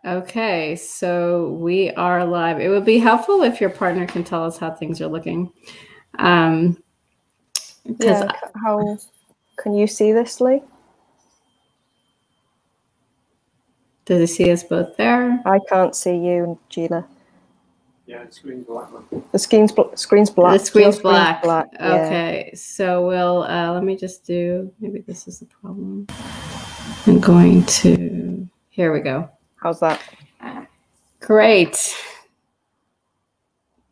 Okay, so we are live. It would be helpful if your partner can tell us how things are looking. Yeah, how can you see this, Lee? Does he see us both there? I can't see you, Gila. Yeah, the screen's black. The screen's black. The screen's black. Screen's black. Okay, so we'll let me just do. Maybe this is the problem. I'm going to. Here we go. How's that? Great.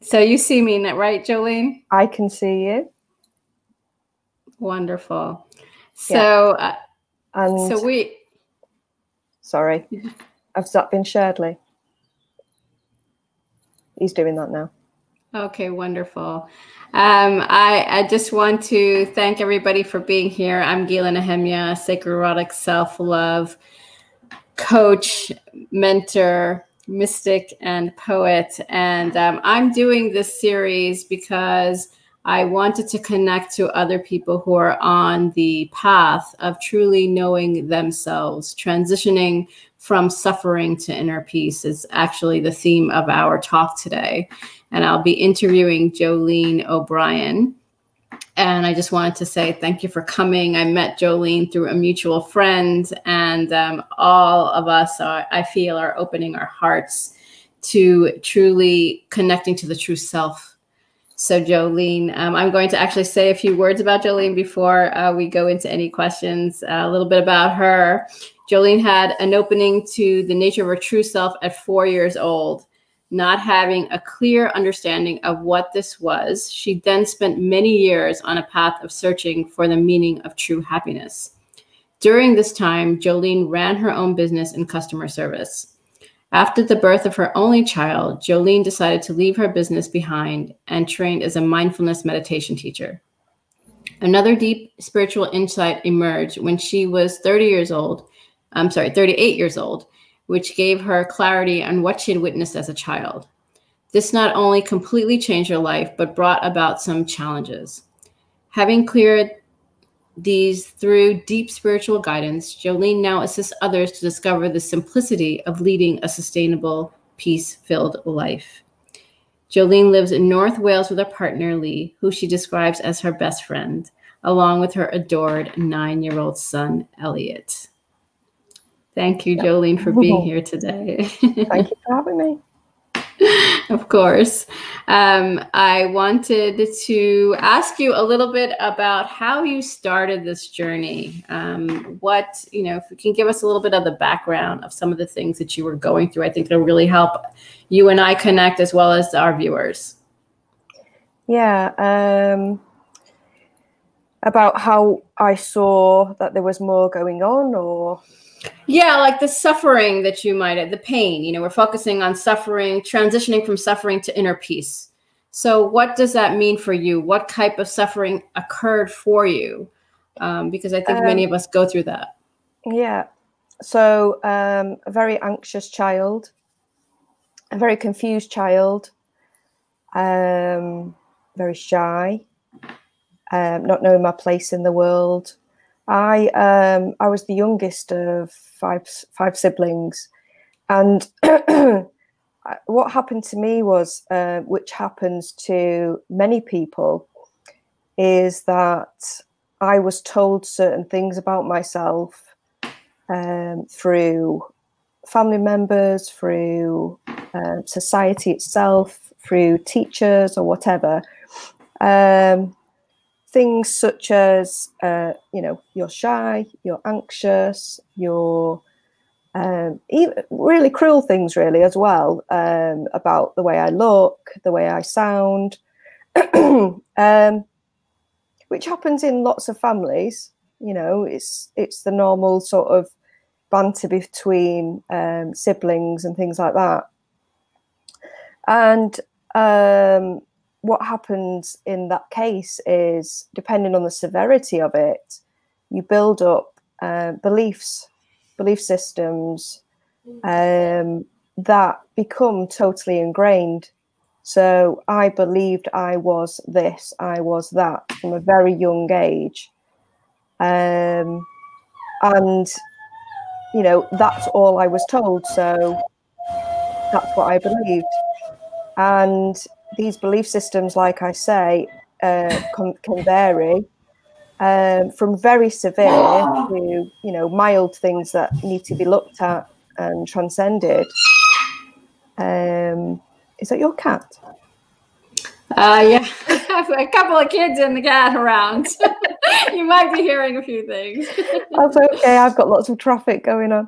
So you see me, right, Jolene? I can see you. Wonderful. So, and so we. Sorry, has that been shared, Lee? He's doing that now. Okay, wonderful. I just want to thank everybody for being here. I'm Gila Nehemia, sacred erotic self-love coach, mentor, mystic, and poet. And I'm doing this series because I wanted to connect to other people who are on the path of truly knowing themselves. Transitioning from suffering to inner peace is actually the theme of our talk today. And I'll be interviewing Jolene O'Brien. And I just wanted to say thank you for coming. I met Jolene through a mutual friend, and all of us, I feel, are opening our hearts to truly connecting to the true self. So Jolene, I'm going to actually say a few words about Jolene before we go into any questions. A little bit about her. Jolene had an opening to the nature of her true self at 4 years old. Not having a clear understanding of what this was, she then spent many years on a path of searching for the meaning of true happiness. During this time, Jolene ran her own business in customer service. After the birth of her only child, Jolene decided to leave her business behind and trained as a mindfulness meditation teacher. Another deep spiritual insight emerged when she was 38 years old, which gave her clarity on what she had witnessed as a child. This not only completely changed her life, but brought about some challenges. Having cleared these through deep spiritual guidance, Jolene now assists others to discover the simplicity of leading a sustainable, peace-filled life. Jolene lives in North Wales with her partner, Lee, who she describes as her best friend, along with her adored 9-year-old son, Elliott. Thank you, Jolene, for being here today. Thank you for having me. Of course. I wanted to ask you a little bit about how you started this journey. If you can give us a little bit of the background of some of the things that you were going through, I think it'll really help you and I connect as well as our viewers. Yeah. About how I saw that there was more going on, or? Yeah, like the suffering that you might have, the pain, we're focusing on suffering, transitioning from suffering to inner peace. So what does that mean for you? What type of suffering occurred for you? Because I think many of us go through that. Yeah. So a very anxious child, a very confused child, very shy, not knowing my place in the world. I was the youngest of five siblings, and what happened to me was, which happens to many people, is that I was told certain things about myself through family members, through society itself, through teachers or whatever. Things such as, you're shy, you're anxious, you're even really cruel things, really, as well, about the way I look, the way I sound, which happens in lots of families. It's the normal sort of banter between siblings and things like that. And what happens in that case is, depending on the severity of it, you build up belief systems that become totally ingrained. So I believed I was this, I was that from a very young age. And, that's all I was told. So that's what I believed. And these belief systems, like I say, can vary from very severe to, mild things that need to be looked at and transcended. Is that your cat? Yeah, I have a couple of kids and the cat around. You might be hearing a few things. That's okay. I've got lots of traffic going on.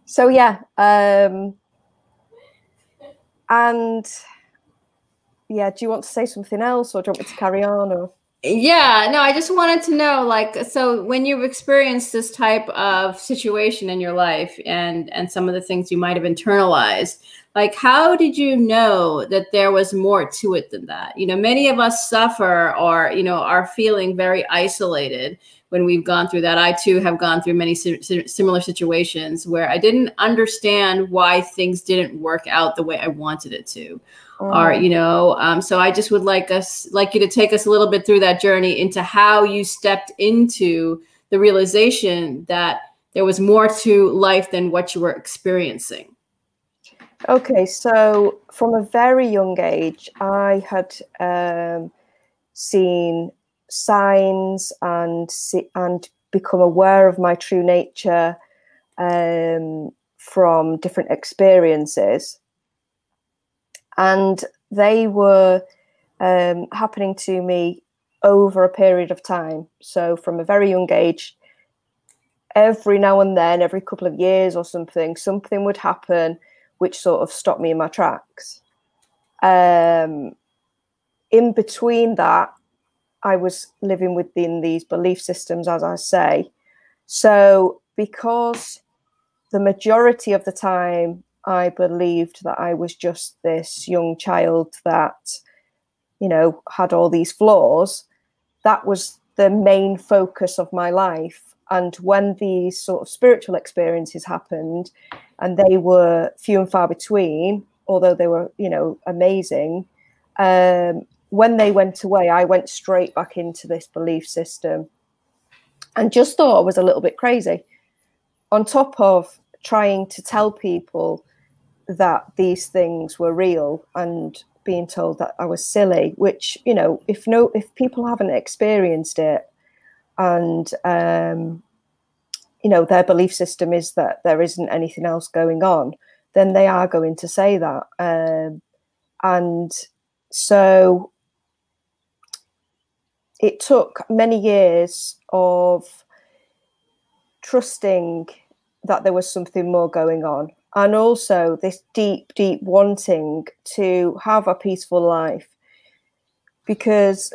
So yeah, and yeah, do you want to say something else, or do you want me to carry on? Or yeah, no, I just wanted to know, like, so when you've experienced this type of situation in your life, and some of the things you might have internalized, like, how did you know that there was more to it than that? Many of us suffer, or are feeling very isolated when we've gone through that. I too have gone through many similar situations where I didn't understand why things didn't work out the way I wanted it to. Or, so I just would like you to take us a little bit through that journey into how you stepped into the realization that there was more to life than what you were experiencing. Okay, so from a very young age, I had seen signs and become aware of my true nature from different experiences. And they were happening to me over a period of time. So from a very young age, every now and then, every couple of years or something would happen which sort of stopped me in my tracks. In between that, I was living within these belief systems, as I say. So because the majority of the time I believed that I was just this young child that, had all these flaws, that was the main focus of my life. And when these sort of spiritual experiences happened, and they were few and far between, although they were, amazing, when they went away, I went straight back into this belief system and just thought I was a little bit crazy. On top of trying to tell people that these things were real and being told that I was silly, which, if people haven't experienced it, and their belief system is that there isn't anything else going on, then they are going to say that. And so it took many years of trusting that there was something more going on, and also this deep, deep wanting to have a peaceful life. Because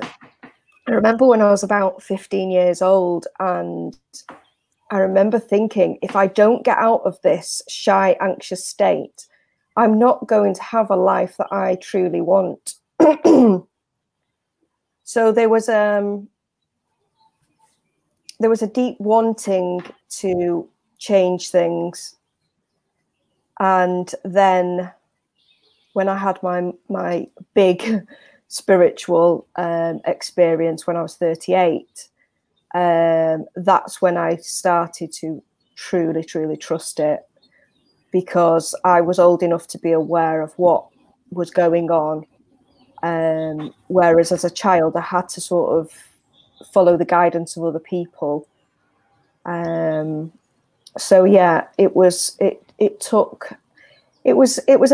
I remember when I was about 15 years old, and I remember thinking, if I don't get out of this shy, anxious state, I'm not going to have a life that I truly want. So there was a deep wanting to change things. And then when I had my big spiritual experience when I was 38, that's when I started to truly, truly trust it, because I was old enough to be aware of what was going on. Whereas as a child, I had to sort of follow the guidance of other people. So yeah, it was an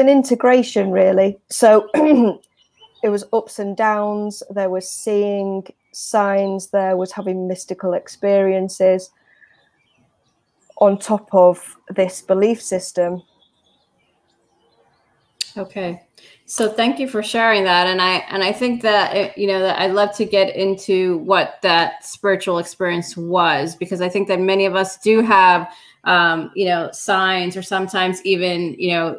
integration, really. So it was ups and downs. There was seeing signs, there was having mystical experiences on top of this belief system. Okay, so thank you for sharing that, and I think that that I'd love to get into what that spiritual experience was, because I think that many of us do have signs, or sometimes even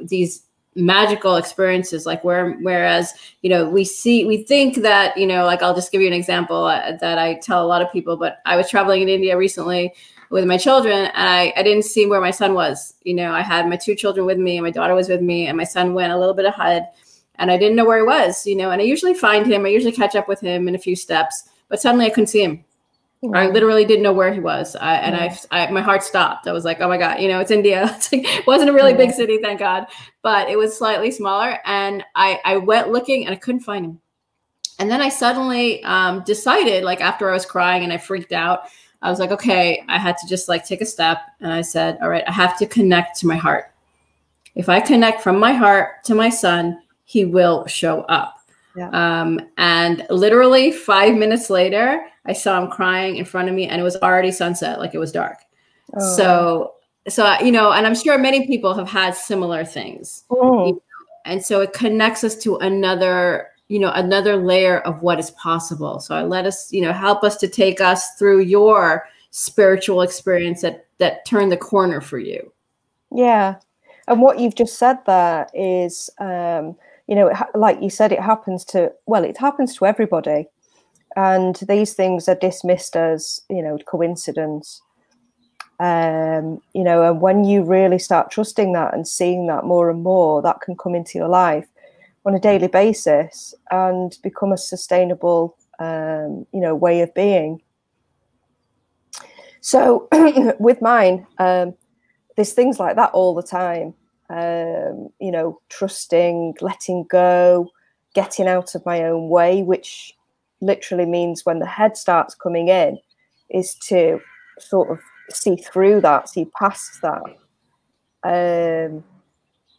these magical experiences, like whereas we think that like, I'll just give you an example that I tell a lot of people. But I was traveling in India recently with my children, and I didn't see where my son was. I had my two children with me, and my daughter was with me, and my son went a little bit ahead, and I didn't know where he was. And I usually find him, I usually catch up with him in a few steps, but suddenly I couldn't see him. I literally didn't know where he was. My heart stopped. I was like, oh my God, it's India. It wasn't a really big city, thank God, but it was slightly smaller. And I went looking and I couldn't find him. And then I suddenly decided, like after I was crying and I freaked out, I was like, okay, I had to just like take a step. And I said, all right, I have to connect to my heart. If I connect from my heart to my son, he will show up. Yeah. And literally 5 minutes later, I saw him crying in front of me, and it was already sunset, like it was dark. Oh. So and I'm sure many people have had similar things. And so it connects us to another layer of what is possible. So I let us, help us to take us through your spiritual experience that turned the corner for you. Yeah. And what you've just said there is, like you said, it happens to everybody. And these things are dismissed as, coincidence. And when you really start trusting that and seeing that more and more, that can come into your life on a daily basis and become a sustainable, way of being. So with mine, there's things like that all the time. Trusting, letting go, getting out of my own way, which literally means when the head starts coming in, is to sort of see through that, see past that,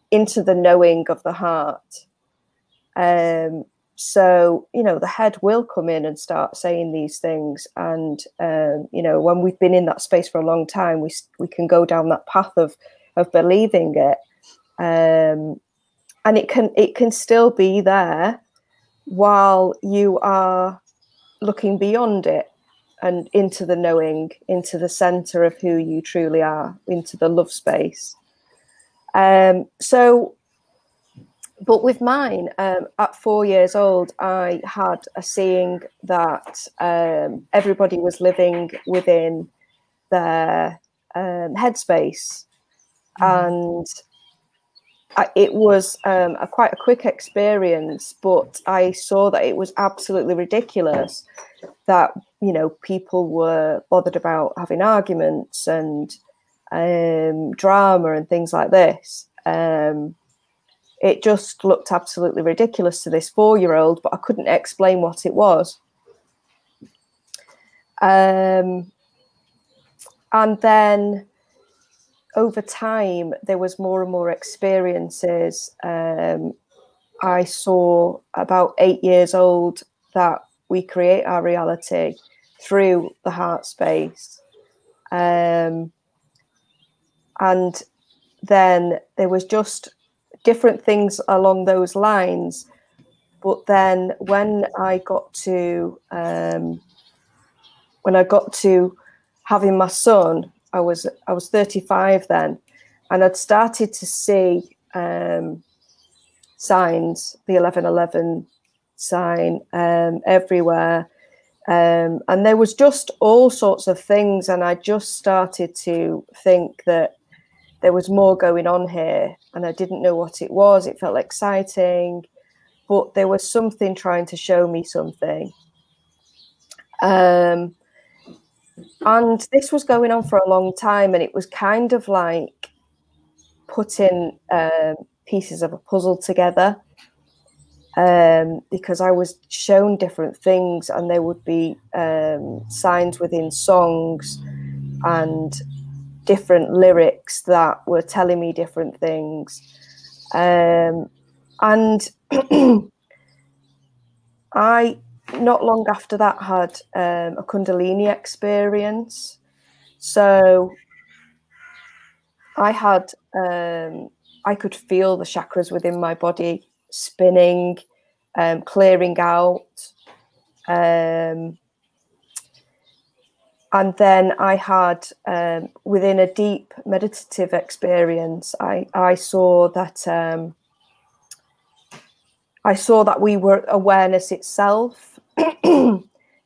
into the knowing of the heart. So, the head will come in and start saying these things. And, when we've been in that space for a long time, we can go down that path of believing it. And it can still be there while you are looking beyond it and into the knowing, into the center of who you truly are, into the love space. But with mine, at 4 years old, I had a seeing that everybody was living within their headspace. And it was quite a quick experience, but I saw that it was absolutely ridiculous that, people were bothered about having arguments and drama and things like this. It just looked absolutely ridiculous to this 4-year-old, but I couldn't explain what it was. And then over time, there was more and more experiences. I saw about 8 years old that we create our reality through the heart space. And then there was just different things along those lines. But then when I got to having my son, I was 35 then, and I'd started to see signs, the 1111 sign everywhere, and there was just all sorts of things, and I just started to think that there was more going on here, and I didn't know what it was. It felt exciting, but there was something trying to show me something. And this was going on for a long time, and it was kind of like putting pieces of a puzzle together, because I was shown different things, and there would be signs within songs and different lyrics that were telling me different things. And I, not long after that, had a Kundalini experience. So I had, I could feel the chakras within my body spinning, clearing out. And then I had, within a deep meditative experience, I saw that we were awareness itself.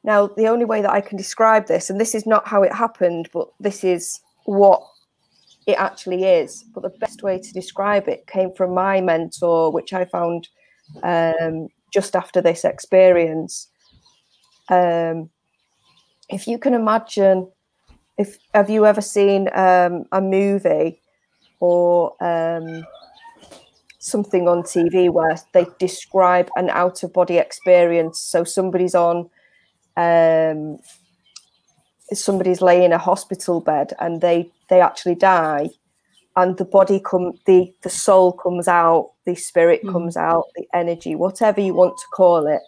Now, the only way that I can describe this, and this is not how it happened, but this is what it actually is. But the best way to describe it came from my mentor, which I found just after this experience. if you can imagine, have you ever seen a movie or something on TV where they describe an out-of-body experience? So somebody's laying in a hospital bed and they actually die, and the soul comes out, the spirit comes out, the energy, whatever you want to call it,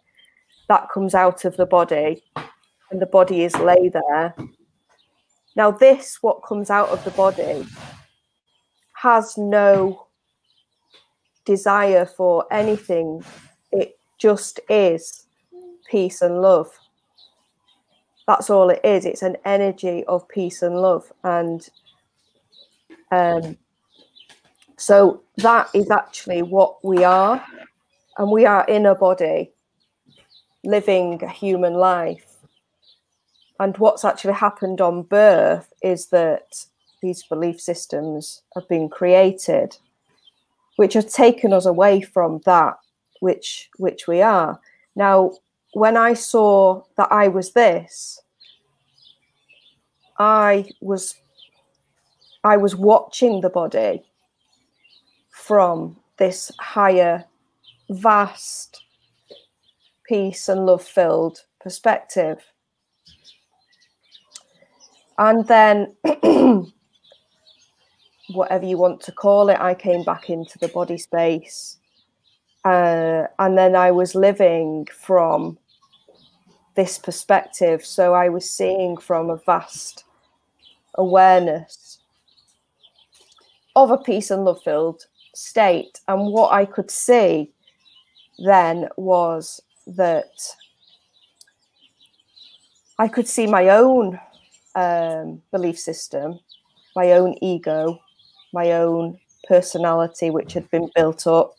that comes out of the body, and the body is lay there. Now what comes out of the body has no desire for anything. It just is peace and love. That's all it is. It's an energy of peace and love. And so that is actually what we are. And we are in a body living a human life. And what's actually happened on birth is that these belief systems have been created, which have taken us away from that which we are. Now, when I saw that I was this, I was watching the body from this higher, vast, peace and love-filled perspective. And then, whatever you want to call it, I came back into the body space. And then I was living from this perspective. So I was seeing from a vast awareness of a peace and love-filled state. And what I could see then was that I could see my own belief system, my own ego, my own personality, which had been built up,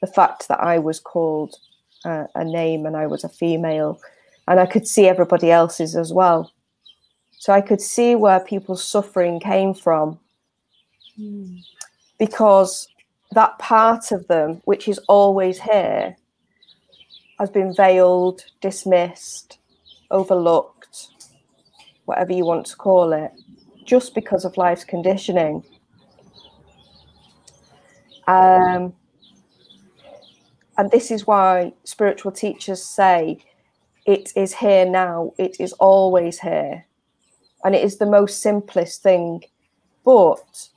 the fact that I was called a name and I was a female, and I could see everybody else's as well. So I could see where people's suffering came from, because that part of them, which is always here, has been veiled, dismissed, overlooked, whatever you want to call it, just because of life's conditioning. And this is why spiritual teachers say it is here now, it is always here. And it is the most simplest thing, but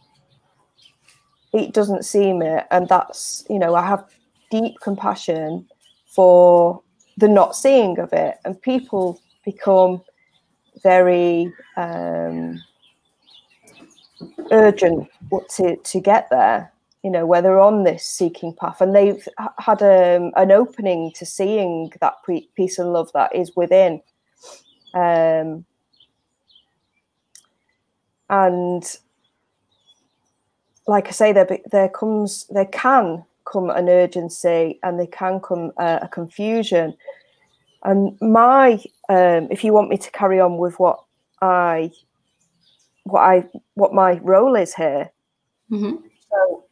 it doesn't seem it. And that's, I have deep compassion for the not seeing of it. And people become very urgent to get there, where they're on this seeking path, and they've had an opening to seeing that peace and love that is within. And like I say, there can come an urgency, and there can come a confusion. And if you want me to carry on with what my role is here. Mm-hmm. So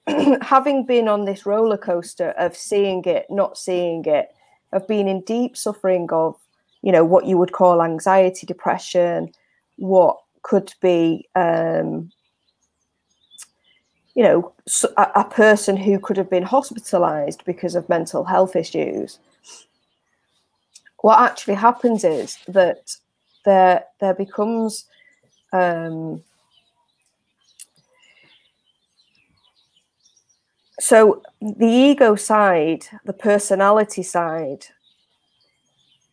having been on this roller coaster of seeing it, not seeing it, of being in deep suffering of, what you would call anxiety, depression, what could be, a person who could have been hospitalized because of mental health issues. What actually happens is that there becomes so the ego side, the personality side,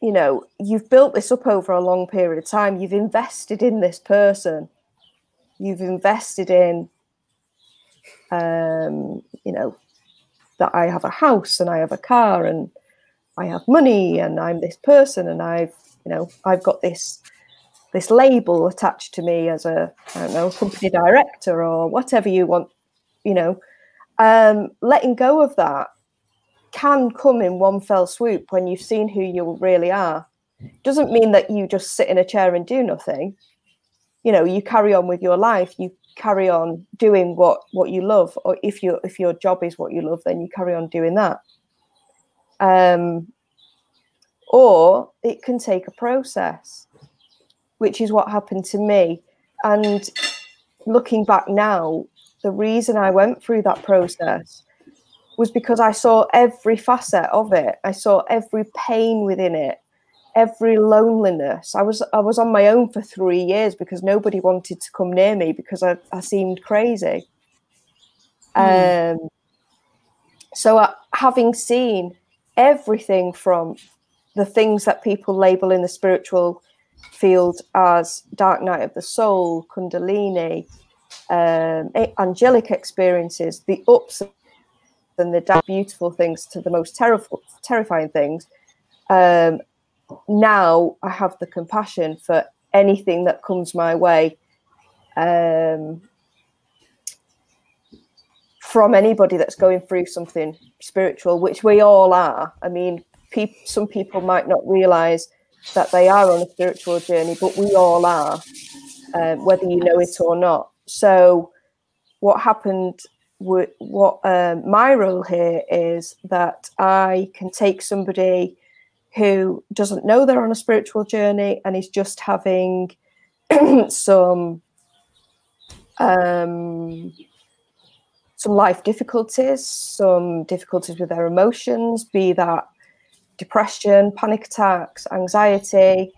you've built this up over a long period of time. You've invested in this person. You've invested in, that I have a house and I have a car and I have money and I'm this person and I've got this label attached to me as a company director or whatever you want, letting go of that can come in one fell swoop when you've seen who you really are. Doesn't mean that you just sit in a chair and do nothing. You carry on with your life. You carry on doing what you love, or if your job is what you love, then you carry on doing that. Or it can take a process. which is what happened to me. And looking back now, the reason I went through that process was because I saw every facet of it. I saw every pain within it, every loneliness. I was on my own for 3 years because nobody wanted to come near me because I seemed crazy. So having seen everything from the things that people label in the spiritual field as dark night of the soul, kundalini, angelic experiences, the ups and the beautiful things to the most terrifying things, now I have the compassion for anything that comes my way, from anybody that's going through something spiritual, which we all are. I mean, some people might not realize that they are on a spiritual journey, but we all are, whether you know it or not. So what happened, what my role here is that I can take somebody who doesn't know they're on a spiritual journey and is just having some life difficulties, some difficulties with their emotions, be that depression, panic attacks, anxiety.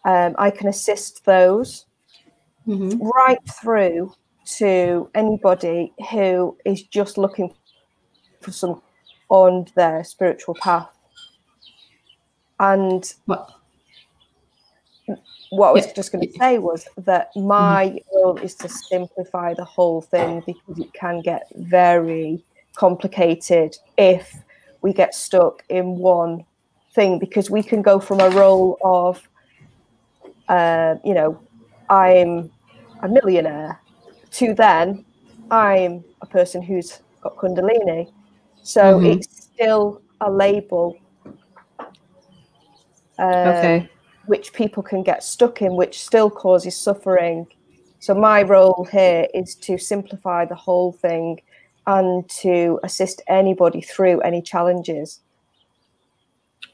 I can assist those right through to anybody who is just looking for some on their spiritual path. And what I was just going to say was that my role is to simplify the whole thing, because it can get very complicated if we get stuck in one thing, because we can go from a role of, I'm a millionaire, to then I'm a person who's got kundalini. So it's still a label. Which people can get stuck in, which still causes suffering. So my role here is to simplify the whole thing and to assist anybody through any challenges.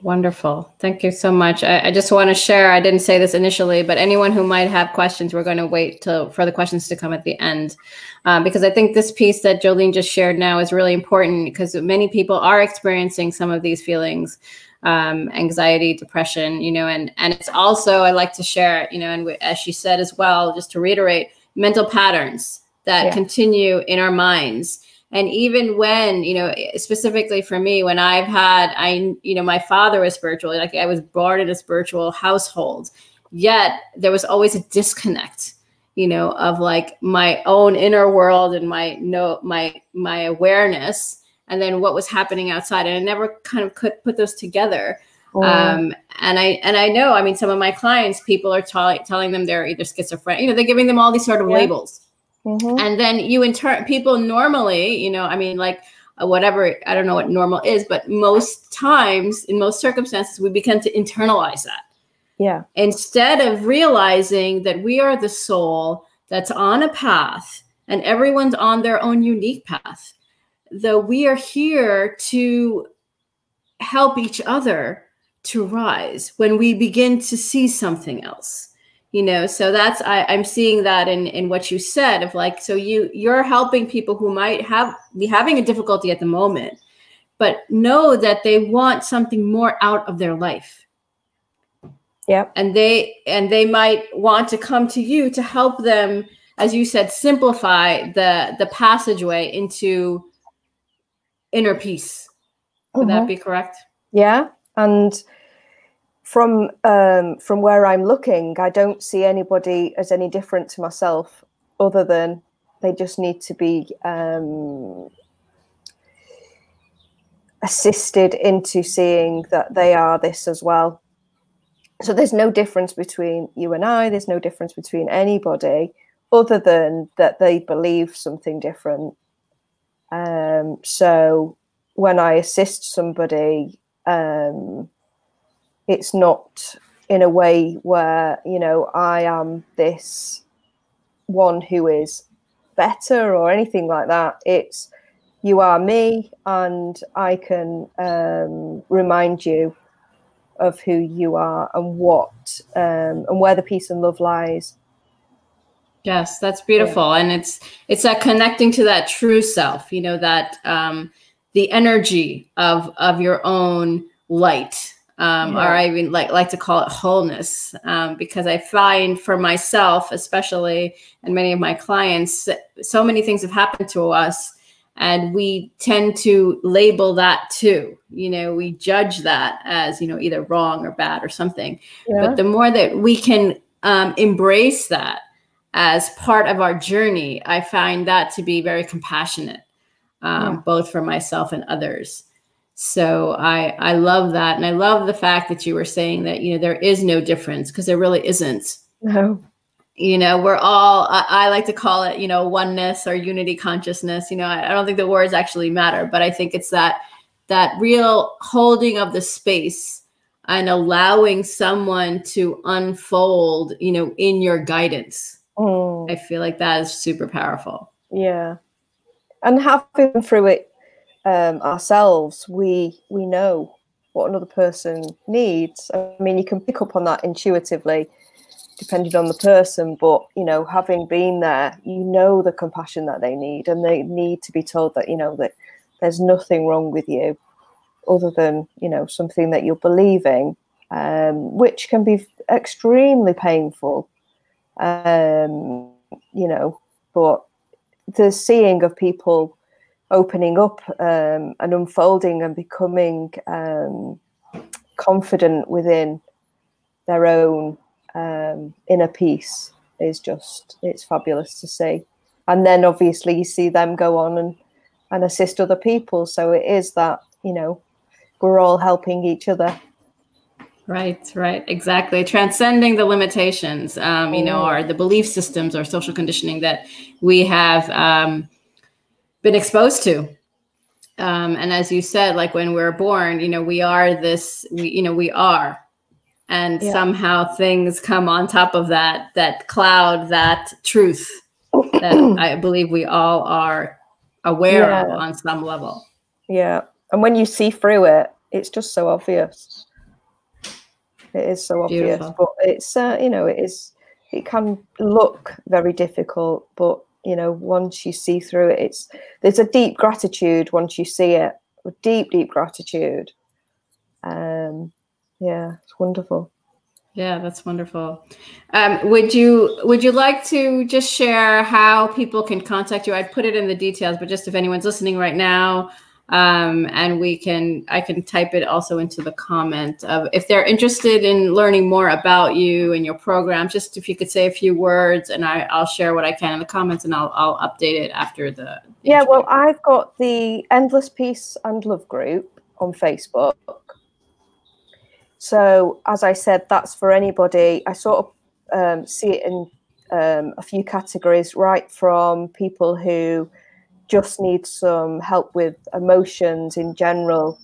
Wonderful. Thank you so much. I just want to share, I didn't say this initially, but anyone who might have questions, we're going to wait for the questions to come at the end. Because I think this piece that Jolene just shared now is really important, because many people are experiencing some of these feelings. Anxiety, depression, and it's also, I like to share, and as she said as well, just to reiterate, mental patterns that continue in our minds. And even when, specifically for me, when my father was spiritual, like I was born in a spiritual household, yet there was always a disconnect, of like my own inner world and my awareness, and then what was happening outside. And I never kind of could put those together. And I know, some of my clients, people are telling them they're either schizophrenic, they're giving them all these sort of labels. And then people normally, whatever, I don't know what normal is, but most times, in most circumstances, we begin to internalize that. Yeah. Instead of realizing that we are the soul that's on a path, and everyone's on their own unique path. Though we are here to help each other to rise when we begin to see something else, so that's, I'm seeing that in what you said of like, so you're helping people who might be having a difficulty at the moment, but know that they want something more out of their life. Yeah. And they might want to come to you to help them, as you said, simplify the passageway into inner peace. Would that be correct? Yeah. And from where I'm looking, I don't see anybody as any different to myself, other than they just need to be assisted into seeing that they are this as well. So there's no difference between you and I. There's no difference between anybody, other than that they believe something different. So when I assist somebody, it's not in a way where, I am this one who is better or anything like that. It's, you are me, and I can remind you of who you are and what and where the peace and love lies. Yes, that's beautiful. And it's that connecting to that true self, you know, that the energy of your own light, or I even like to call it wholeness, because I find for myself, especially, and many of my clients, so many things have happened to us, and we tend to label that too. You know, we judge that as, you know, either wrong or bad or something. But the more that we can embrace that as part of our journey, I find that to be very compassionate, both for myself and others. So I love that. And I love the fact that you were saying that, you know, there is no difference, because there really isn't. No. You know, we're all, I like to call it, you know, oneness or unity consciousness. You know, I don't think the words actually matter, but I think it's that real holding of the space and allowing someone to unfold, you know, in your guidance. I feel like that is super powerful. Yeah. And having through it ourselves, we know what another person needs. I mean, you can pick up on that intuitively, depending on the person, but, you know, having been there, you know the compassion that they need, and they need to be told that, you know, that there's nothing wrong with you other than, you know, something that you're believing, which can be extremely painful. You know, but the seeing of people opening up and unfolding and becoming confident within their own inner peace is just, it's fabulous to see. And then obviously you see them go on and assist other people. So it is that, you know, we're all helping each other. Right, exactly. Transcending the limitations, you know, or the belief systems or social conditioning that we have been exposed to. And as you said, like when we're born, you know, we are this, we are. And somehow things come on top of that cloud, that truth that I believe we all are aware of on some level. Yeah. And when you see through it, it's just so obvious. It is so obvious. Beautiful. But it's, you know, it can look very difficult, but, you know, once you see through it, there's a deep gratitude once you see it, a deep, deep gratitude. Yeah, it's wonderful. Yeah, that's wonderful. Would you like to just share how people can contact you? I'd put it in the details, but just if anyone's listening right now, and I can type it also into the comment of if they're interested in learning more about you and your program, just if you could say a few words, and I'll share what I can in the comments, and I'll update it after the interview. Well, I've got the Endless Peace and Love group on Facebook. So as I said, that's for anybody. I sort of see it in a few categories, right from people who just need some help with emotions in general,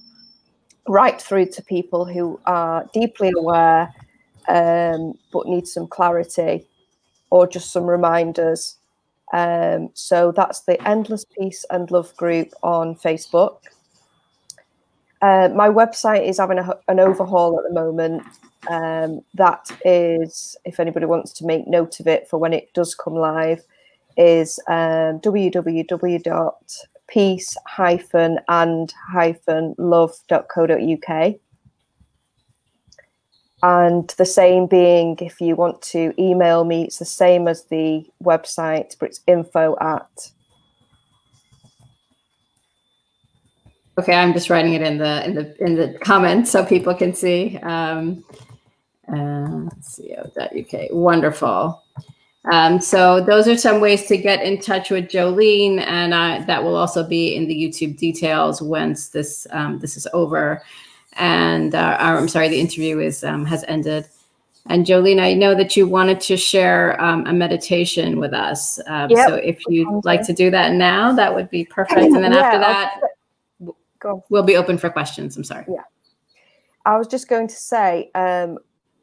right through to people who are deeply aware but need some clarity or just some reminders. So that's the Endless Peace and Love group on Facebook. My website is having an overhaul at the moment. That is, if anybody wants to make note of it for when it does come live, is www.peace-and-love.co.uk. And the same being, if you want to email me, it's the same as the website, but it's info@. Okay, I'm just writing it in the comments so people can see. Co.uk. Wonderful. So those are some ways to get in touch with Jolene, and that will also be in the YouTube details once this is over, and the interview has ended. And Jolene, I know that you wanted to share a meditation with us. So if you'd like to do that now, that would be perfect. And then after that, we'll be open for questions. I'm sorry. Yeah, I was just going to say,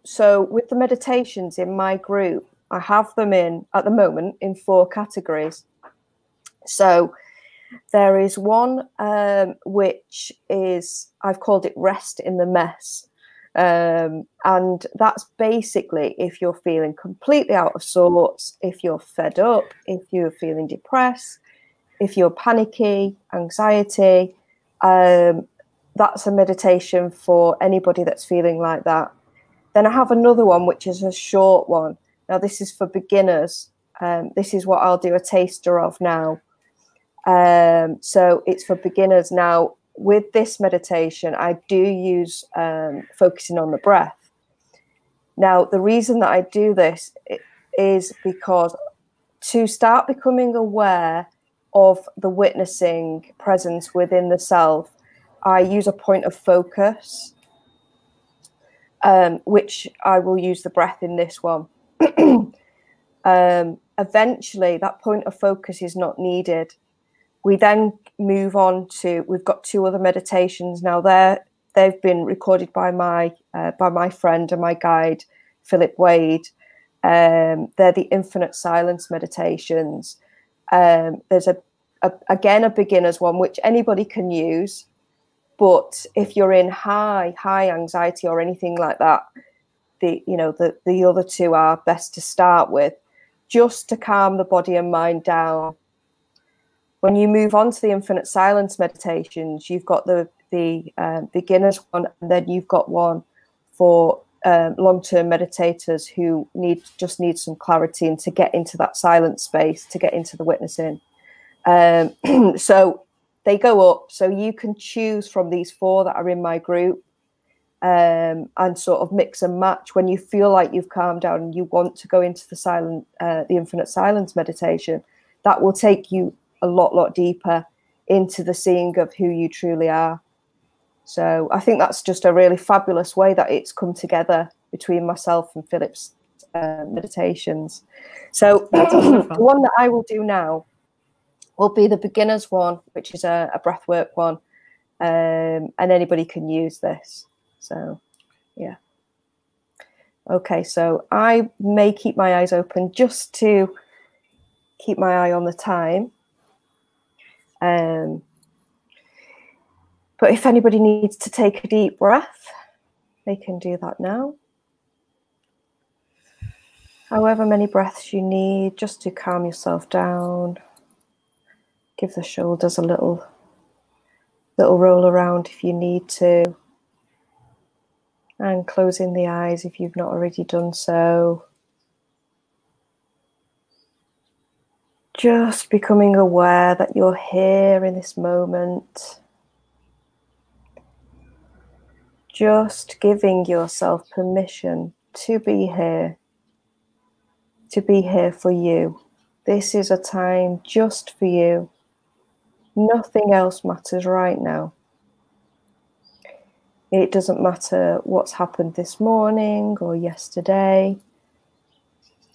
so with the meditations in my group, I have them at the moment in 4 categories. So there is one which is, I've called it Rest in the Mess. And that's basically if you're feeling completely out of sorts, if you're fed up, if you're feeling depressed, if you're panicky, anxiety, that's a meditation for anybody that's feeling like that. Then I have another one, which is a short one. Now, this is for beginners. This is what I'll do a taster of now. So it's for beginners. Now, with this meditation, I do use focusing on the breath. Now, the reason that I do this is because to start becoming aware of the witnessing presence within the self, I use a point of focus, which I will use the breath in this one. Eventually, that point of focus is not needed. We then move on to, we've got two other meditations now. They've been recorded by my friend and my guide, Philip Wade. They're the infinite silence meditations. There's again a beginner's one which anybody can use, but if you're in high anxiety or anything like that, the other two are best to start with, just to calm the body and mind down. When you move on to the infinite silence meditations, you've got the beginner's one, and then you've got one for long-term meditators who just need some clarity and to get into that silent space, to get into the witnessing. So they go up. So you can choose from these four that are in my group, and sort of mix and match. When you feel like you've calmed down and you want to go into the infinite silence meditation, that will take you a lot deeper into the seeing of who you truly are. So I think that's just a really fabulous way that it's come together between myself and Philip's meditations. So the one that I will do now will be the beginner's one, which is a breathwork one, and anybody can use this. So yeah. Okay, so I may keep my eyes open just to keep my eye on the time. But if anybody needs to take a deep breath, they can do that now. However many breaths you need, just to calm yourself down. Give the shoulders a little roll around if you need to. And closing the eyes if you've not already done so. Just becoming aware that you're here in this moment. Just giving yourself permission to be here for you. This is a time just for you. Nothing else matters right now. It doesn't matter what's happened this morning or yesterday.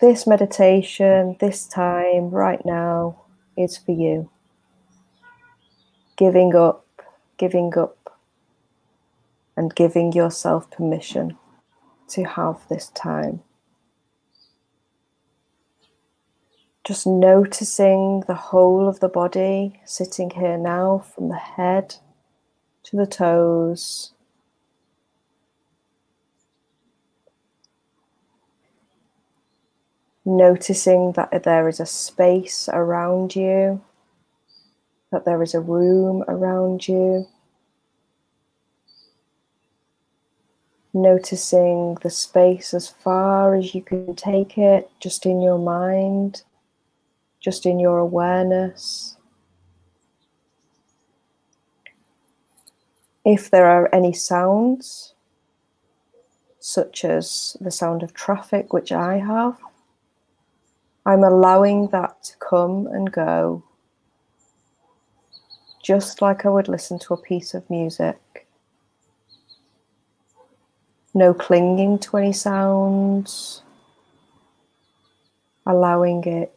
This meditation, this time, right now, is for you. Giving up, and giving yourself permission to have this time. Just noticing the whole of the body sitting here now, from the head to the toes. Noticing that there is a space around you, that there is a room around you. Noticing the space as far as you can take it, just in your mind, just in your awareness. If there are any sounds, such as the sound of traffic, which I have, I'm allowing that to come and go, just like I would listen to a piece of music. No clinging to any sounds, allowing it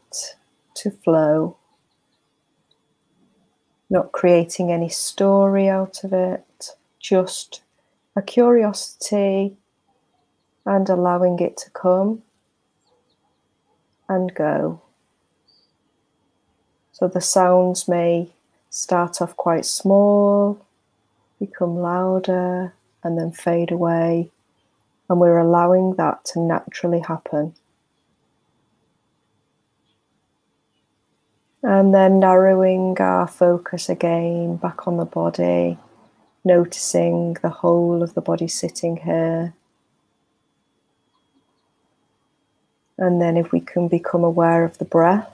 to flow, not creating any story out of it, just a curiosity and allowing it to come and go. So the sounds may start off quite small, become louder, and then fade away And we're allowing that to naturally happen. And then narrowing our focus again back on the body, noticing the whole of the body sitting here. And then if we can become aware of the breath,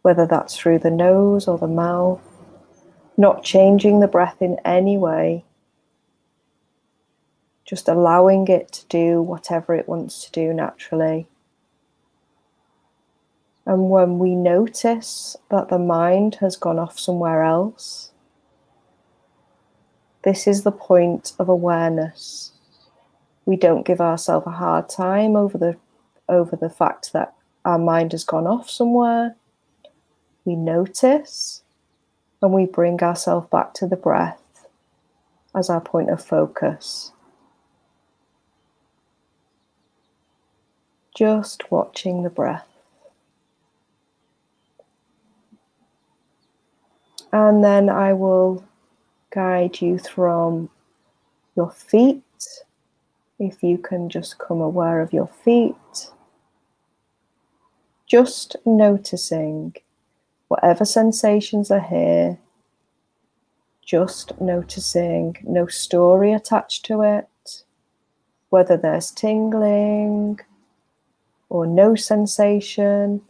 whether that's through the nose or the mouth, not changing the breath in any way, just allowing it to do whatever it wants to do naturally. And when we notice that the mind has gone off somewhere else, this is the point of awareness. We don't give ourselves a hard time over the fact that our mind has gone off somewhere. We notice and we bring ourselves back to the breath as our point of focus. Just watching the breath. And then I will guide you from your feet. If you can just come aware of your feet. Just noticing whatever sensations are here. Just noticing, no story attached to it. Whether there's tingling or no sensation.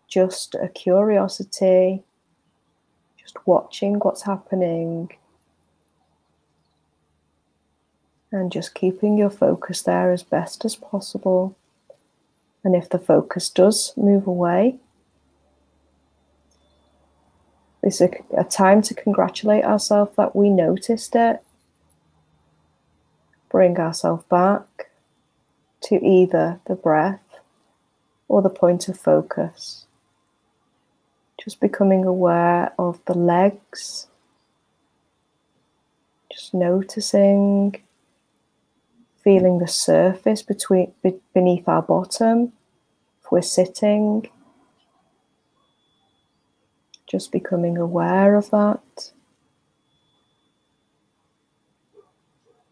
Just a curiosity. Just watching what's happening. And just keeping your focus there as best as possible. And if the focus does move away, it's a time to congratulate ourselves that we noticed it. Bring ourselves back to either the breath or the point of focus. Just becoming aware of the legs. Just noticing, feeling the surface beneath our bottom. If we're sitting, just becoming aware of that.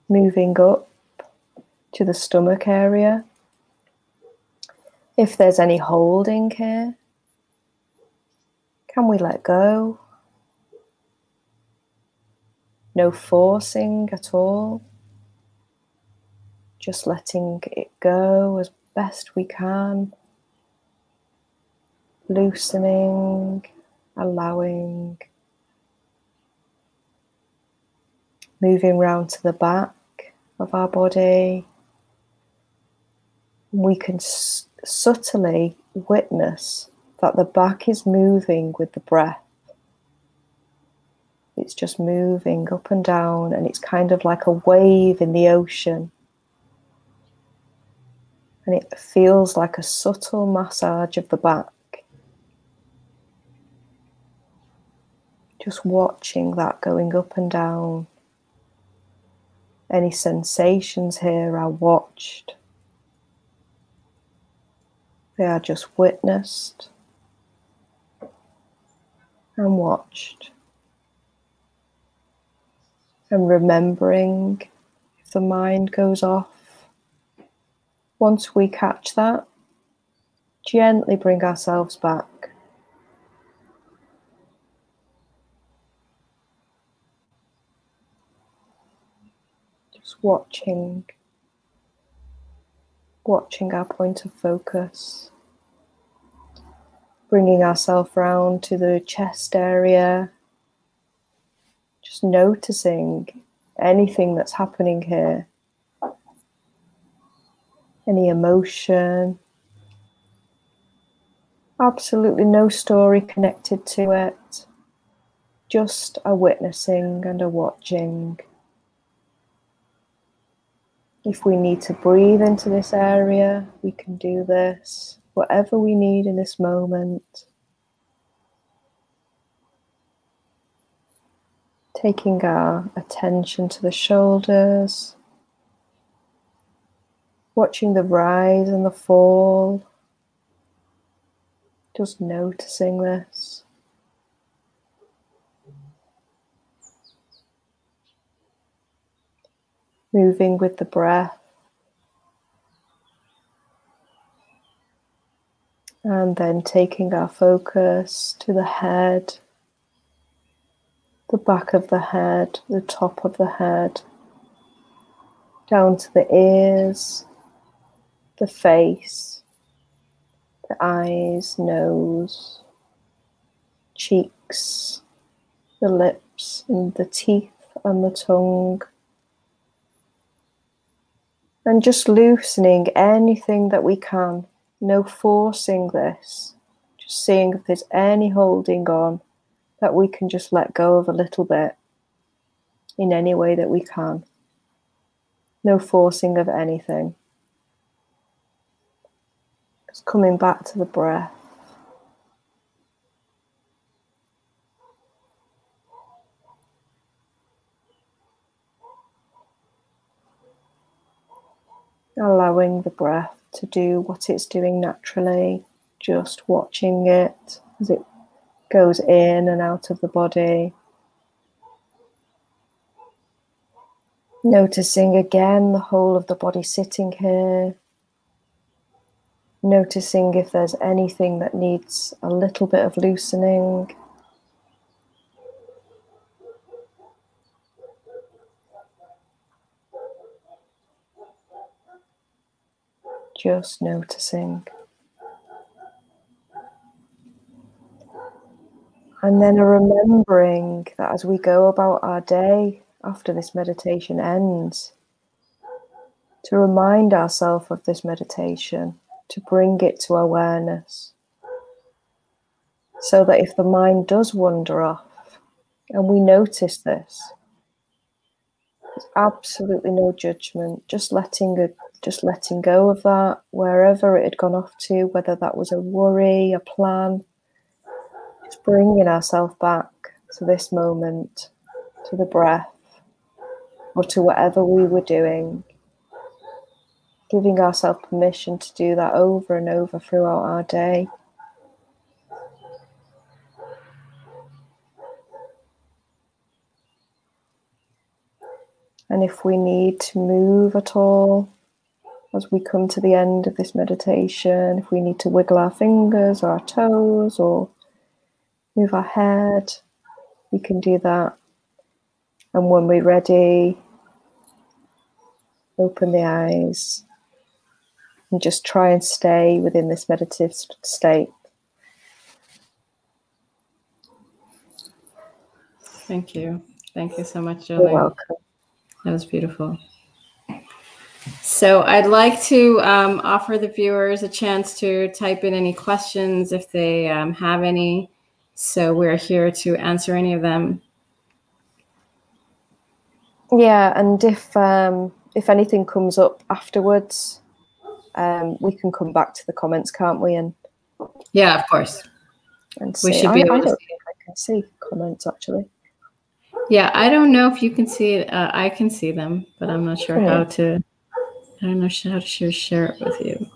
Moving up to the stomach area. If there's any holding here, can we let go? No forcing at all. Just letting it go as best we can. Loosening, allowing. Moving round to the back of our body. We can subtly witness that the back is moving with the breath. It's just moving up and down, and it's kind of like a wave in the ocean. And it feels like a subtle massage of the back. Just watching that going up and down. Any sensations here are watched. They are just witnessed and watched. And remembering if the mind goes off, once we catch that, gently bring ourselves back. Just watching our point of focus. Bringing ourselves round to the chest area. Just noticing anything that's happening here. Any emotion. Absolutely no story connected to it. Just a witnessing and a watching. If we need to breathe into this area, we can do this. Whatever we need in this moment. Taking our attention to the shoulders. Watching the rise and the fall. Just noticing this. moving with the breath. And then taking our focus to the head, the back of the head, the top of the head, down to the ears, the face, the eyes, nose, cheeks, the lips, and the teeth and the tongue. And just loosening anything that we can. No forcing this. Just seeing if there's any holding on that we can just let go of a little bit in any way that we can. No forcing of anything. Just coming back to the breath. Allowing the breath to do what it's doing naturally, just watching it as it goes in and out of the body. Noticing again the whole of the body sitting here. Noticing if there's anything that needs a little bit of loosening. Just noticing. And then remembering that as we go about our day after this meditation ends, to remind ourselves of this meditation, to bring it to awareness, so that if the mind does wander off and we notice this, there's absolutely no judgment, just letting go of that, wherever it had gone off to, whether that was a worry, a plan, just bringing ourselves back to this moment, to the breath, or to whatever we were doing, giving ourselves permission to do that over and over throughout our day. And if we need to move at all, as we come to the end of this meditation, if we need to wiggle our fingers or our toes or move our head, we can do that. And when we're ready, open the eyes and just try and stay within this meditative state. Thank you. Thank you so much, Jolene. You're welcome. That was beautiful. So I'd like to offer the viewers a chance to type in any questions if they have any. So we're here to answer any of them. Yeah, and if anything comes up afterwards, we can come back to the comments, can't we? And yeah, of course. And we see. should be able I to don't see. think I can see comments actually. Yeah, I don't know if you can see it. I can see them, but I'm not sure how to. I don't know how to share it with you.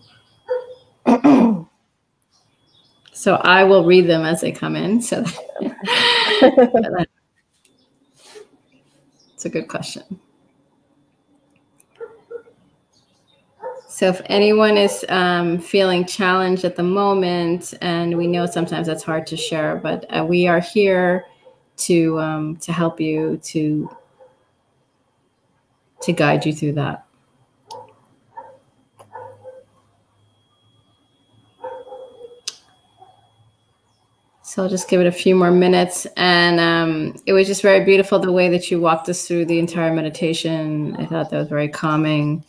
So I will read them as they come in. So it's a good question. So if anyone is feeling challenged at the moment, and we know sometimes that's hard to share, but we are here to help you, to guide you through that. So I'll just give it a few more minutes. And it was just very beautiful the way that you walked us through the entire meditation. I thought that was very calming.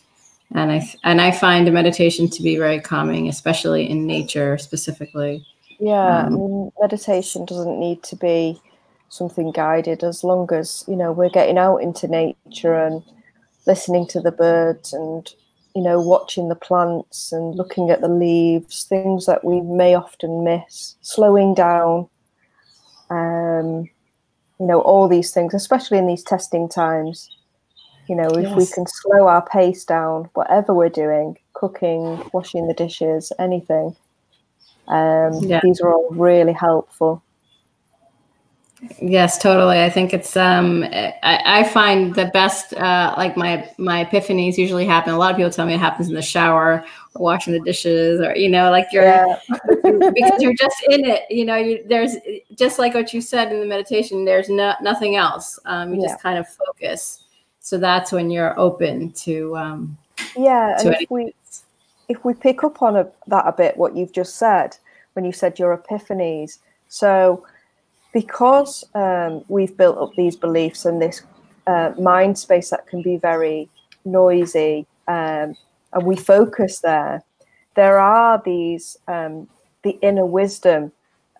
And I find a meditation to be very calming, especially in nature specifically. Yeah, I mean, meditation doesn't need to be something guided, as long as, we're getting out into nature and listening to the birds and, watching the plants and looking at the leaves, things that we may often miss, slowing down, all these things, especially in these testing times. If we can slow our pace down, whatever we're doing, cooking, washing the dishes, anything, these are all really helpful. Yes, totally. I think it's I find the best like my epiphanies usually happen. A lot of people tell me it happens in the shower or washing the dishes, or like because you're just in it. There's just like what you said in the meditation. There's nothing else. You just kind of focus. So that's when you're open to and anything. if we pick up on that a bit, what you've just said when you said your epiphanies. So because we've built up these beliefs and this mind space that can be very noisy, and we focus there are these the inner wisdom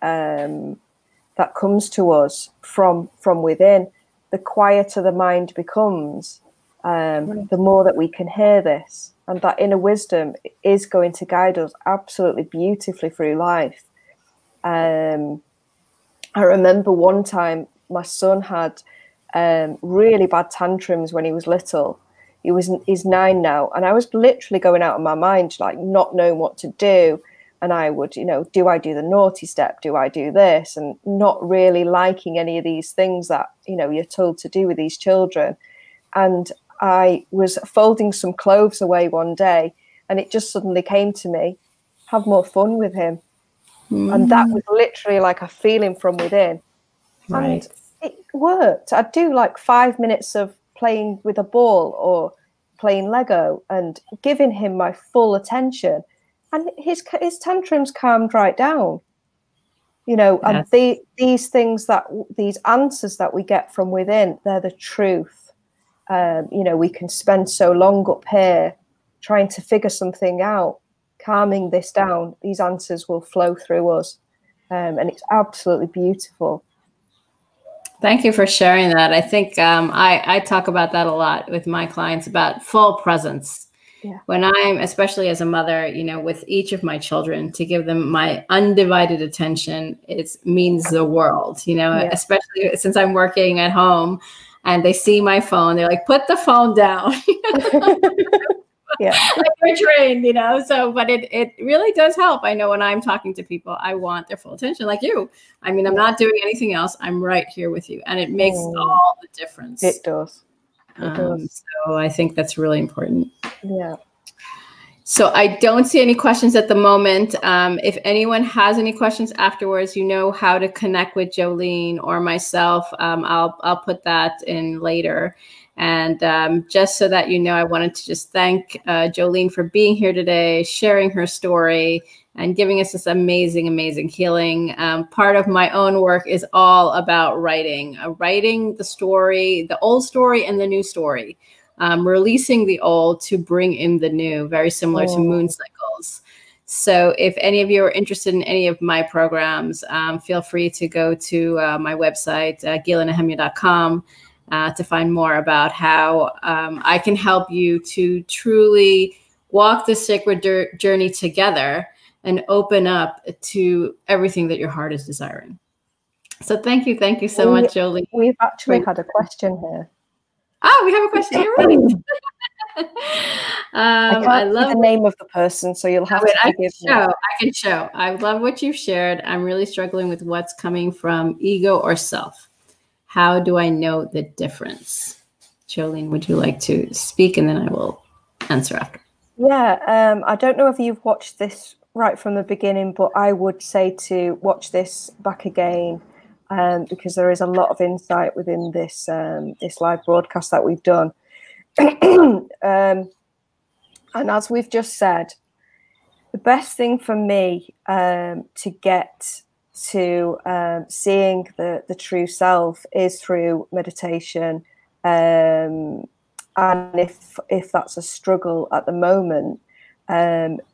that comes to us from within. The quieter the mind becomes, the more that we can hear this, and that inner wisdom is going to guide us absolutely beautifully through life. I remember one time my son had really bad tantrums when he was little. He's 9 now, and I was literally going out of my mind, like not knowing what to do. And I would, do I do the naughty step? Do I do this? And not really liking any of these things that, you're told to do with these children. And I was folding some clothes away one day, and it just suddenly came to me, have more fun with him. And that was literally like a feeling from within. Right. And it worked. I'd do like 5 minutes of playing with a ball or playing Lego and giving him my full attention. And his tantrums calmed right down. And these things these answers that we get from within, they're the truth. We can spend so long up here trying to figure something out. Calming this down, these answers will flow through us, and it's absolutely beautiful. Thank you for sharing that. I think I talk about that a lot with my clients, about full presence. Yeah. When I'm, especially as a mother, with each of my children, to give them my undivided attention, it means the world, especially since I'm working at home and they see my phone, they're like, put the phone down. Yeah, like we're trained, so, but it really does help. I know when I'm talking to people, I want their full attention, like you. I mean, I'm not doing anything else. I'm right here with you. And it makes all the difference. It does. It does. So I think that's really important. Yeah. So I don't see any questions at the moment. If anyone has any questions afterwards, how to connect with Jolene or myself. I'll put that in later. And just so that I wanted to just thank Jolene for being here today, sharing her story, and giving us this amazing, amazing healing. Part of my own work is all about writing the story, the old story and the new story, releasing the old to bring in the new, very similar to moon cycles. So if any of you are interested in any of my programs, feel free to go to my website, gilanehemia.com. To find more about how I can help you to truly walk the sacred journey together and open up to everything that your heart is desiring. So thank you so much, Jolene. We've actually had a question here. Oh, we have a question. You're right. I love the name of the person, so you'll have to forgive me. I can show. I love what you've shared. I'm really struggling with what's coming from ego or self. How do I know the difference? Jolene, would you like to speak, and then I will answer after? Yeah, I don't know if you've watched this right from the beginning, but I would say to watch this back again, because there is a lot of insight within this this live broadcast that we've done. And as we've just said, the best thing for me to get to seeing the true self is through meditation, and if that's a struggle at the moment,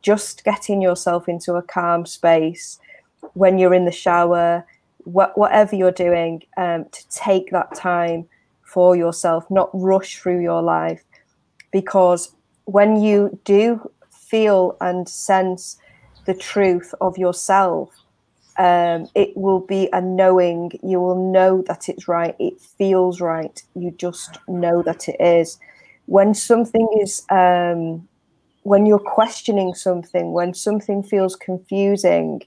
just getting yourself into a calm space when you're in the shower, whatever you're doing, to take that time for yourself, not rush through your life, because when you do feel and sense the truth of yourself, it will be a knowing. You will know that it's right. It feels right. You just know that it is. When something is, when you're questioning something, when something feels confusing,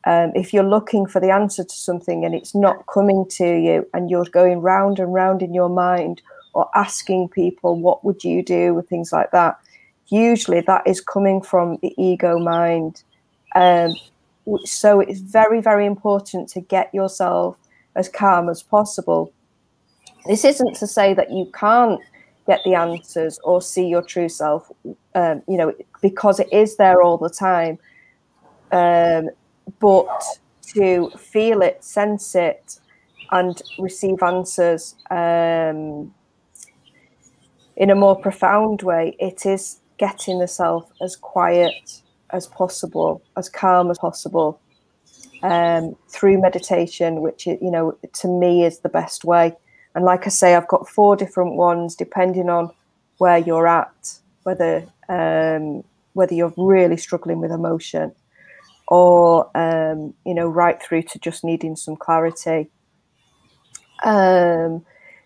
If you're looking for the answer to something and it's not coming to you, and you're going round and round in your mind, or asking people, what would you do, with things like that, usually that is coming from the ego mind. So it's very, very important to get yourself as calm as possible. This isn't to say that you can't get the answers or see your true self, because it is there all the time. But to feel it, sense it, and receive answers in a more profound way, it is getting the self as quiet as possible, as calm as possible, through meditation, which, to me is the best way. And like I say, I've got 4 different ones depending on where you're at, whether you're really struggling with emotion, or right through to just needing some clarity.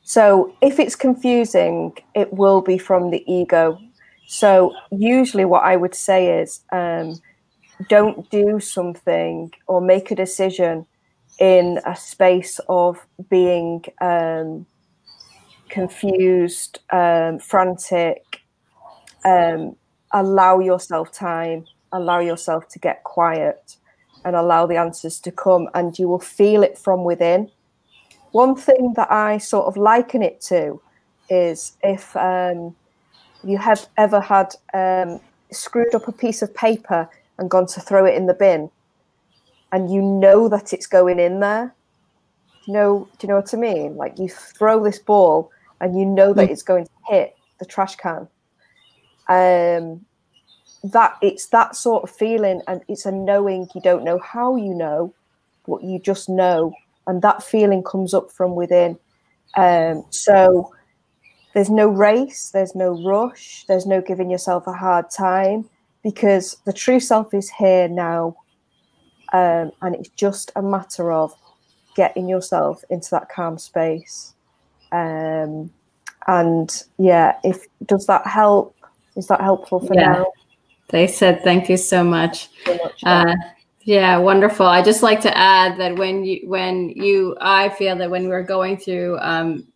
So if it's confusing, it will be from the ego. So usually what I would say is, don't do something or make a decision in a space of being confused, frantic. Allow yourself time, allow yourself to get quiet, and allow the answers to come, and you will feel it from within. One thing that I sort of liken it to is, if you have ever had screwed up a piece of paper and gone to throw it in the bin, and you know that it's going in there. Do you know what I mean? Like, you throw this ball and you know that it's going to hit the trash can. That it's that sort of feeling, and it's a knowing. You don't know how you know, but you just know, and that feeling comes up from within. So there's no race, there's no rush, there's no giving yourself a hard time, because the true self is here now. And it's just a matter of getting yourself into that calm space. And yeah, does that help? Is that helpful for now? They said, thank you so much. Yeah, wonderful. I just like to add that I feel that when we're going through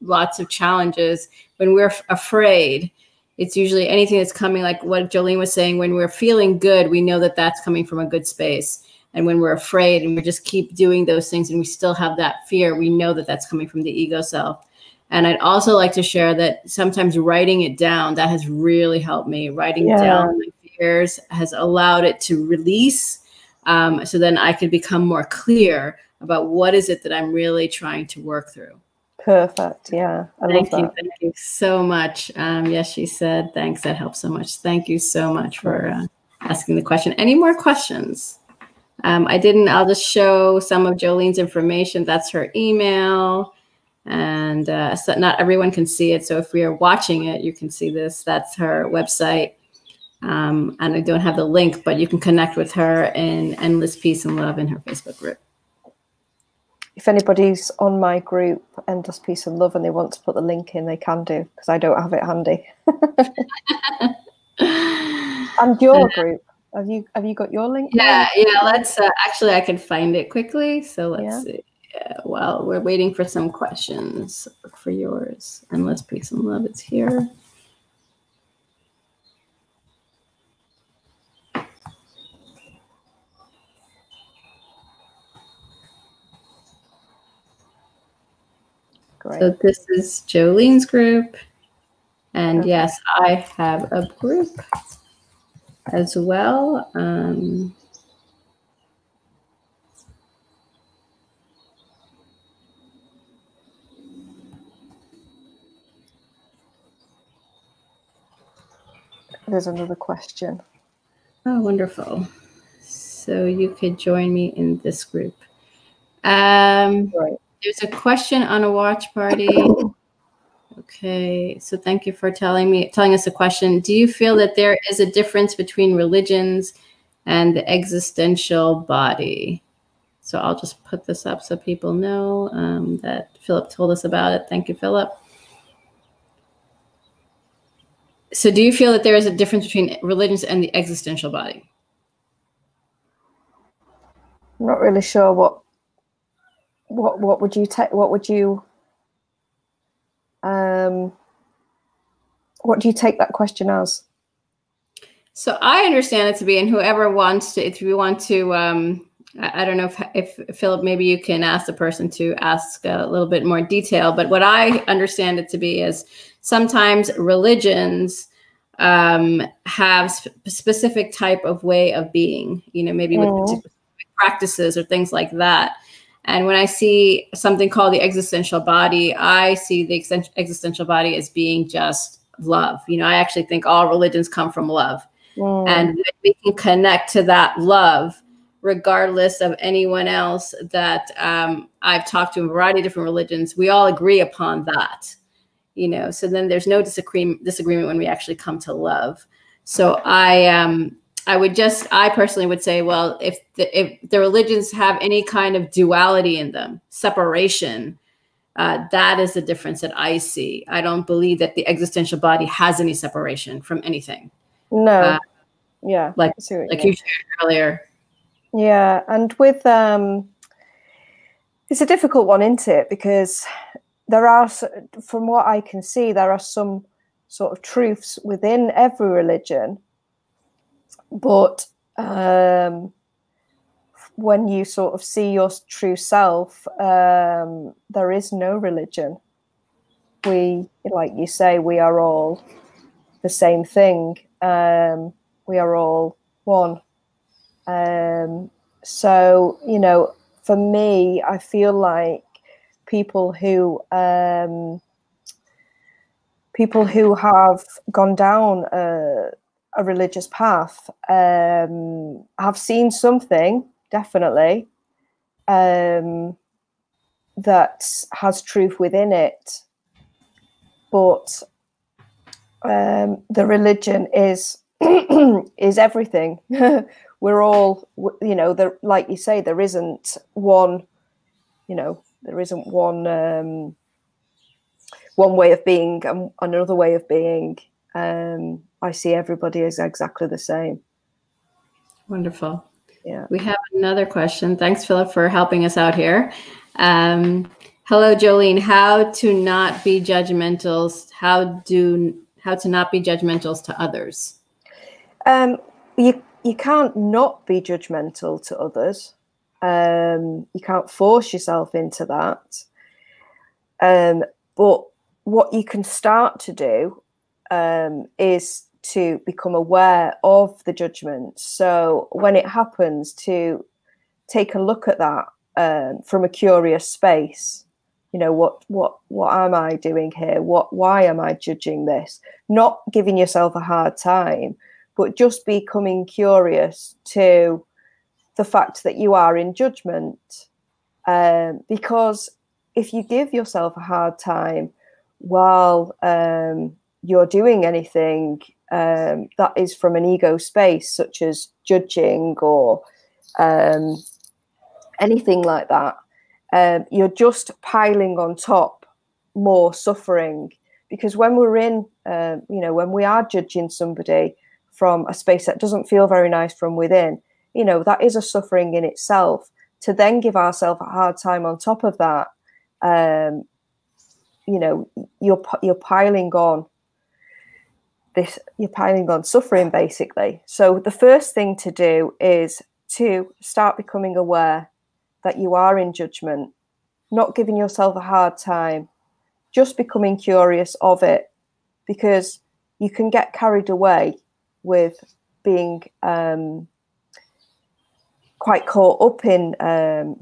lots of challenges, when we're afraid, it's usually anything that's coming, like what Jolene was saying. When we're feeling good, we know that that's coming from a good space. And when we're afraid and we just keep doing those things and we still have that fear, we know that that's coming from the ego self. And I'd also like to share that sometimes writing it down, that has really helped me. Writing down my fears has allowed it to release. So then I could become more clear about what is it that I'm really trying to work through. Perfect. Yeah. I love that. Thank you so much. Yes, she said, thanks. That helps so much. Thank you so much for asking the question. Any more questions? I'll just show some of Jolene's information. That's her email. And so not everyone can see it. So if we are watching it, you can see this. That's her website. And I don't have the link, but you can connect with her in Endless Peace and Love in her Facebook group. If anybody's on my group, Endless Peace and Love, and they want to put the link in, they can do, because I don't have it handy. And your group, have you got your link? Yeah. Let's actually, I can find it quickly. So let's see. Well, we're waiting for some questions for yours. Endless Peace and Love. It's here. Great. So this is Jolene's group. And yes, I have a group as well. There's another question. Oh, wonderful. So you could join me in this group. Right. There's a question on a watch party. Okay, so thank you for telling us a question. Do you feel that there is a difference between religions and the existential body? So I'll just put this up so people know that Philip told us about it. Thank you, Philip. So do you feel that there is a difference between religions and the existential body? I'm not really sure what would you take? What do you take that question as? So I understand it to be, and whoever wants to, if you want to, I don't know if Philip, maybe you can ask the person to ask a little bit more detail, but what I understand it to be is sometimes religions have specific type of way of being, maybe with particular practices or things like that. And when I see something called the existential body, I see the existential body as being just love. I actually think all religions come from love. And when we can connect to that love, regardless of anyone else that I've talked to in a variety of different religions, we all agree upon that, so then there's no disagreement when we actually come to love. So I personally would say, well, if the religions have any kind of duality in them, separation, that is the difference that I see. I don't believe that the existential body has any separation from anything. No. Yeah. Like you shared earlier. Yeah. And with, it's a difficult one, isn't it? Because there are, from what I can see, there are some sort of truths within every religion. But when you sort of see your true self, there is no religion. We, like you say, we are all the same thing. We are all one. So, for me, I feel like people who have gone down a religious path have seen something, definitely, that has truth within it. But the religion is is everything. We're all, like you say, there isn't one, there isn't one way of being and another way of being. I see everybody as exactly the same. Wonderful. Yeah. We have another question. Thanks, Philip, for helping us out here. Hello, Jolene. How to not be judgmental? How to not be judgmental to others? You can't not be judgmental to others. You can't force yourself into that. But what you can start to do is to become aware of the judgment. So when it happens, to take a look at that from a curious space. What am I doing here? Why am I judging this? Not giving yourself a hard time, but just becoming curious to the fact that you are in judgment. Because if you give yourself a hard time while you're doing anything that is from an ego space, such as judging or anything like that, you're just piling on top more suffering. Because when we're in, when we are judging somebody from a space that doesn't feel very nice from within, that is a suffering in itself. To then give ourselves a hard time on top of that, you're piling on this, you're piling on suffering, basically. So the first thing to do is to start becoming aware that you are in judgment, not giving yourself a hard time, just becoming curious of it, because you can get carried away with being quite caught up in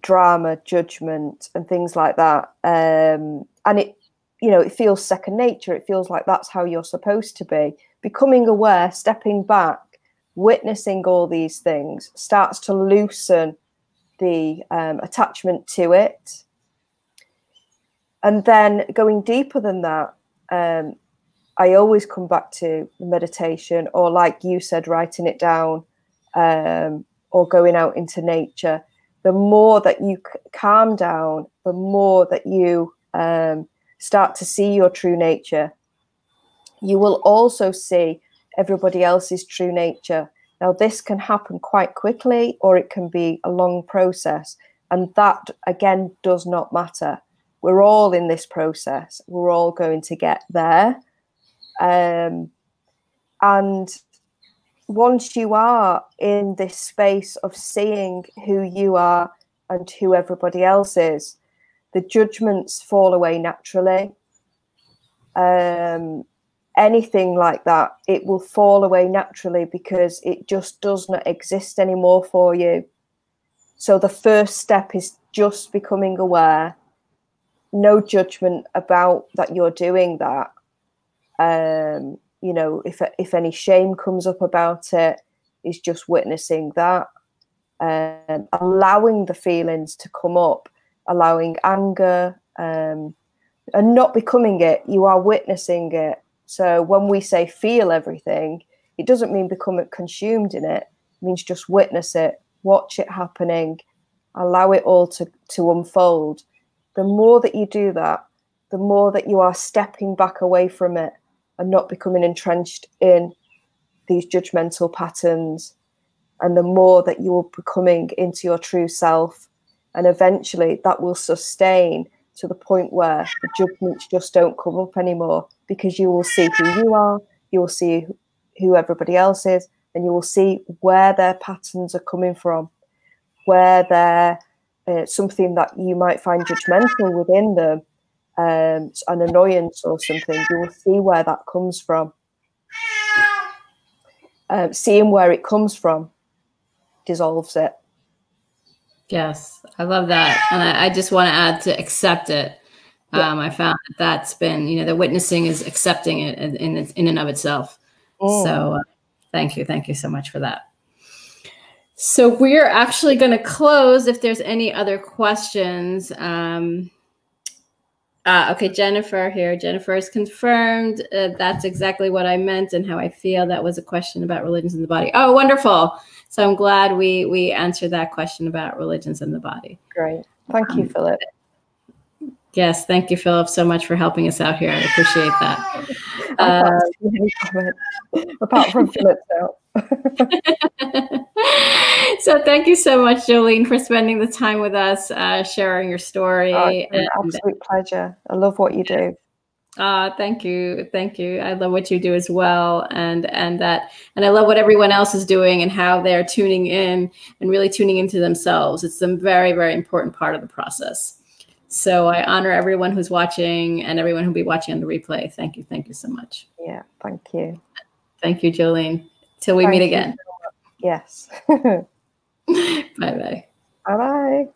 drama, judgment, and things like that. And it feels second nature. It feels like that's how you're supposed to be. Becoming aware, stepping back, witnessing all these things starts to loosen the attachment to it. And then going deeper than that, I always come back to meditation, or like you said, writing it down, or going out into nature. The more that you calm down, the more that you start to see your true nature. You will also see everybody else's true nature, Now, this can happen quite quickly, or it can be a long process. And that, again, does not matter. We're all in this process. We're all going to get there. And once you are in this space of seeing who you are and who everybody else is, the judgments fall away naturally. Anything like that, it will fall away naturally because it just does not exist anymore for you. So the first step is just becoming aware, no judgment about that you're doing that. You know, if any shame comes up about it, is just witnessing that, allowing the feelings to come up, allowing anger, and not becoming it. You are witnessing it. So when we say feel everything, it doesn't mean become consumed in it. It means just witness it, watch it happening, allow it all to unfold. The more that you do that, the more that you are stepping back away from it and not becoming entrenched in these judgmental patterns, and the more that you are becoming into your true self. And eventually that will sustain to the point where the judgments just don't come up anymore, because you will see who you are, you will see who everybody else is, and you will see where their patterns are coming from, where they're something that you might find judgmental within them, an annoyance or something. You will see where that comes from. Seeing where it comes from dissolves it. Yes, I love that. And I just want to add to accept it. I found that's been, you know, the witnessing is accepting it in and of itself. So thank you. Thank you so much for that. So we're actually going to close if there's any other questions. Okay, Jennifer here. Jennifer is confirmed. That's exactly what I meant and how I feel. That was a question about religions in the body. Oh, wonderful. So I'm glad we answered that question about religions in the body. Great. Thank you, Philip. Yes, thank you, Philip, so much for helping us out here. I appreciate that. I can't see any comment apart from Philip now. So thank you so much, Jolene, for spending the time with us, sharing your story. It's an absolute pleasure. I love what you do. Thank you. Thank you. I love what you do as well. And I love what everyone else is doing and how they're tuning in and really tuning into themselves. It's a very, very important part of the process. So I honor everyone who's watching and everyone who'll be watching on the replay. Thank you. Thank you so much. Yeah, thank you. Thank you, Jolene. Till we meet again. Yes. Bye-bye. Bye-bye.